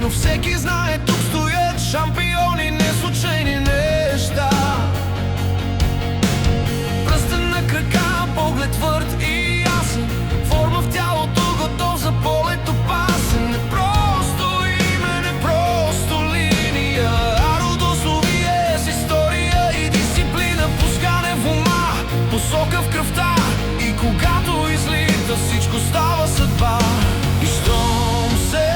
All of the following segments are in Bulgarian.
но всеки знае, тук стоят шампиони, не случайни неща. Пръстен на крака, поглед твърд и ясен, форма в тялото, готов за полет опасен. Не просто име, не просто линия, а родословие с история и дисциплина. Пускане в ума, посока в кръвта, и когато излита, всичко става съдба. И щом се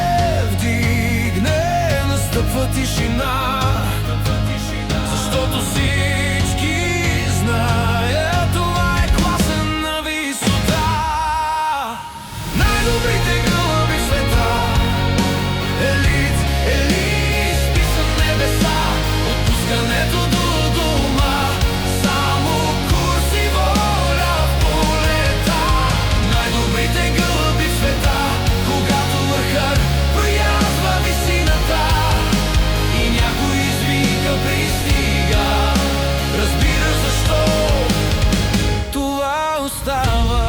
вдигне, настъпва тишина, защото всички знаят, това е класен на висота. Най-добрите гълъби в света, елит, елит, изписан небеса, отпускането до дома, само курс и воля в полета. Най-добрите гълъби в света, когато върхът проязва висината и някой извика пристига, разбира защо това остава.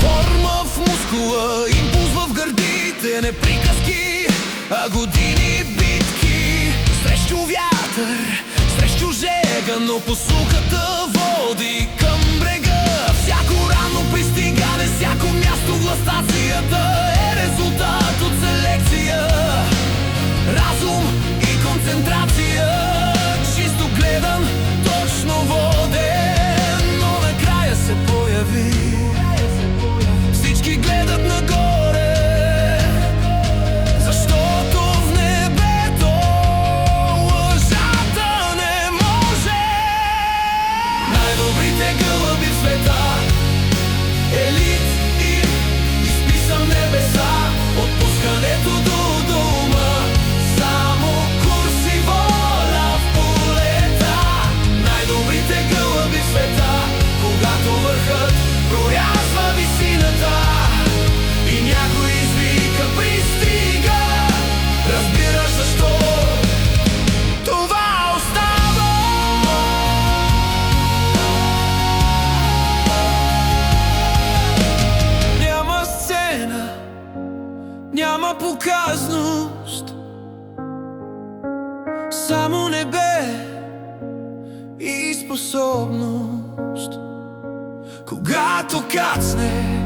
Форма в мускула, импулс в гърдите, не приказки, а години битки. Срещу вятър, срещу жега, но посуката води към брега. Всяко рано пристигане, всяко място в ластацията е резултат от селекция, разум и концентрация. Чисто гледан, точно воден, но накрая се появи. Всички гледат нагоре, защото в небето лъжата не може. Най-добрите гълъби в света, елит и изписан небеса, отпускането до дома, само курс и воля в полета. Най-добрите гълъби в света, когато върхът прорязва висината и някой извика пристига, разбираш защо това остава. Няма сцена, няма показност, само небе и способност. Когато кацне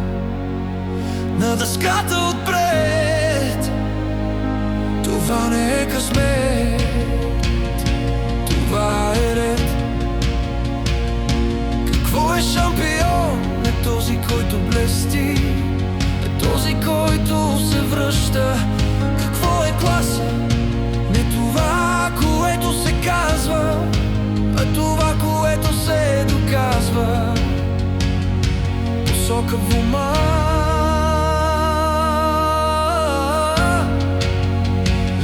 на дъската отпред, това не е късмет, това е ред. Какво е шампион? Не този, който блести, е този, който се връща. Какво е класа? Не това, което се казва, а това, което се доказва. Посока в ума,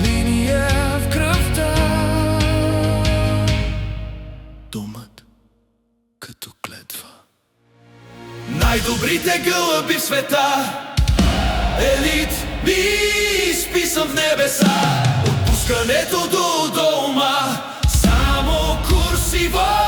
линия в кръвта, думът като клетва. Най-добрите гълъби в света, елит би изписан в небеса, отпускането до дома, само курс и воля